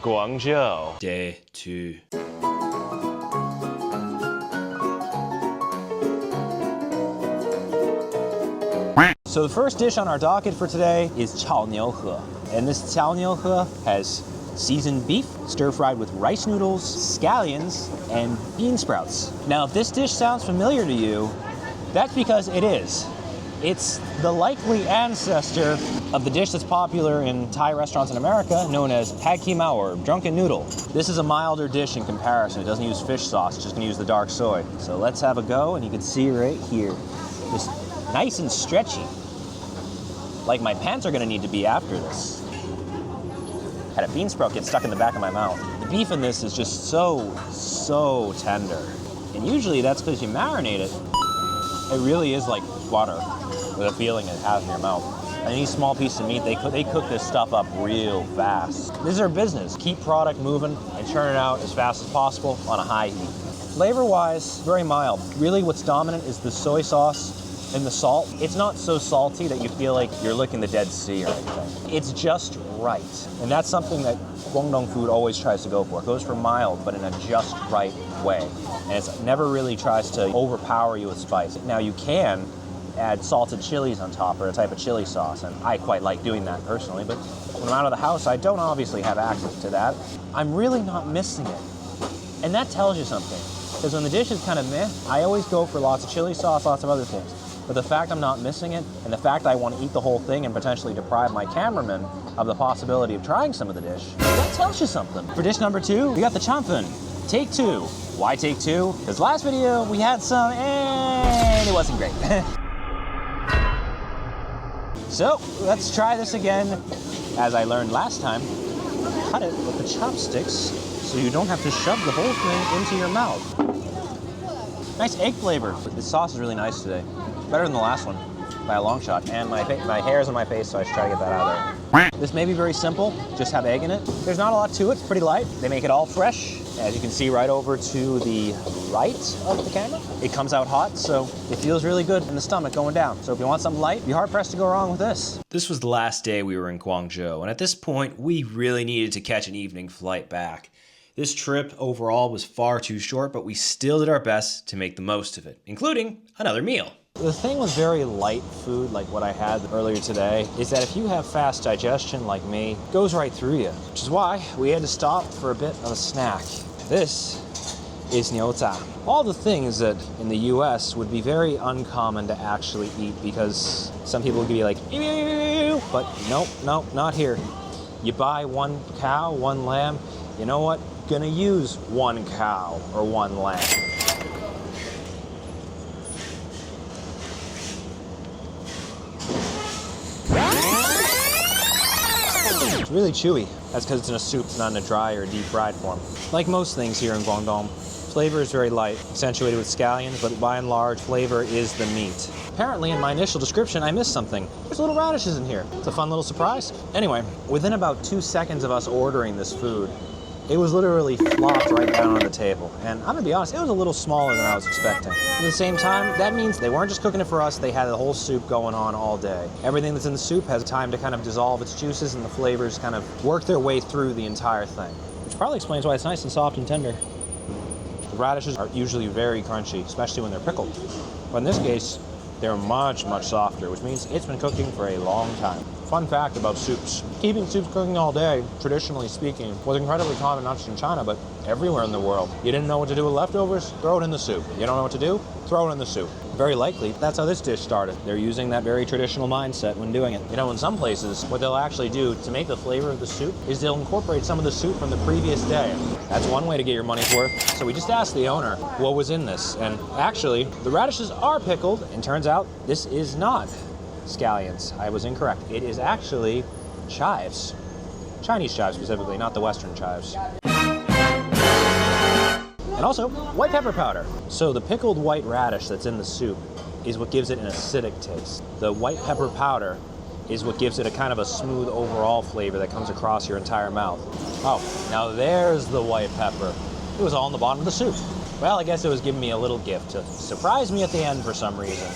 Guangzhou. Day 2. So the first dish on our docket for today is 炒牛河. And this 炒牛河 has seasoned beef, stir-fried with rice noodles, scallions, and bean sprouts. Now, if this dish sounds familiar to you, that's because it is. It's the likely ancestor of the dish that's popular in Thai restaurants in America, known as pad kee mao, or drunken noodle. This is a milder dish in comparison. It doesn't use fish sauce, it's just gonna use the dark soy. So let's have a go, and you can see right here, just nice and stretchy. Like my pants are gonna need to be after this. Had a bean sprout get stuck in the back of my mouth. The beef in this is just so tender. And usually that's because you marinate it. It really is like butter with a feeling it has in your mouth. And these small pieces of meat, they cook this stuff up real fast. This is their business. Keep product moving and churn it out as fast as possible on a high heat. Flavor-wise, very mild. Really what's dominant is the soy sauce and the salt. It's not so salty that you feel like you're licking the Dead Sea or anything. It's just right. And that's something that Guangdong food always tries to go for. It goes for mild, but in a just right way. And it never really tries to overpower you with spice. Now you can add salted chilies on top, or a type of chili sauce, and I quite like doing that personally, but when I'm out of the house, I don't obviously have access to that. I'm really not missing it. And that tells you something. Because when the dish is kind of meh, I always go for lots of chili sauce, lots of other things. But the fact I'm not missing it, and the fact I want to eat the whole thing and potentially deprive my cameraman of the possibility of trying some of the dish, that tells you something. For dish number 2, we got the champon. Take 2. Why take 2? Because last video we had some and it wasn't great. So let's try this again. As I learned last time, cut it with the chopsticks so you don't have to shove the whole thing into your mouth. Nice egg flavor. This sauce is really nice today. Better than the last one by a long shot. And my hair's on my face, so I should try to get that out of there. This may be very simple, just have egg in it. There's not a lot to it, it's pretty light. They make it all fresh. As you can see right over to the right of the camera, it comes out hot, so it feels really good in the stomach going down. So if you want something light, be hard pressed to go wrong with this. This was the last day we were in Guangzhou, and at this point, we really needed to catch an evening flight back. This trip overall was far too short, but we still did our best to make the most of it, including another meal. The thing with very light food, like what I had earlier today, is that if you have fast digestion like me, it goes right through you. Which is why we had to stop for a bit of a snack. This is niuta. All the things that in the US would be very uncommon to actually eat because some people would be like, ew, but nope, not here. You buy one cow, one lamb, you know what? Gonna use one cow or one lamb. It's really chewy. That's because it's in a soup, it's not in a dry or deep fried form. Like most things here in Guangdong, flavor is very light, accentuated with scallions, but by and large, flavor is the meat. Apparently, in my initial description, I missed something. There's little radishes in here. It's a fun little surprise. Anyway, within about 2 seconds of us ordering this food, it was literally flopped right down on the table. And I'm gonna be honest, it was a little smaller than I was expecting. At the same time, that means they weren't just cooking it for us, they had the whole soup going on all day. Everything that's in the soup has time to kind of dissolve its juices and the flavors kind of work their way through the entire thing. Which probably explains why it's nice and soft and tender. The radishes are usually very crunchy, especially when they're pickled. But in this case, they're much softer, which means it's been cooking for a long time. Fun fact about soups. Keeping soups cooking all day, traditionally speaking, was incredibly common not just in China, but everywhere in the world. You didn't know what to do with leftovers? Throw it in the soup. You don't know what to do? Throw it in the soup. Very likely, that's how this dish started. They're using that very traditional mindset when doing it. You know, in some places, what they'll actually do to make the flavor of the soup is they'll incorporate some of the soup from the previous day. That's one way to get your money's worth. So we just asked the owner what was in this, and actually, the radishes are pickled, and turns out this is not scallions. I was incorrect. It is actually chives. Chinese chives specifically, not the Western chives. And also, white pepper powder. So the pickled white radish that's in the soup is what gives it an acidic taste. The white pepper powder is what gives it a kind of a smooth overall flavor that comes across your entire mouth. Oh, now there's the white pepper. It was all in the bottom of the soup. Well, I guess it was giving me a little gift to surprise me at the end for some reason.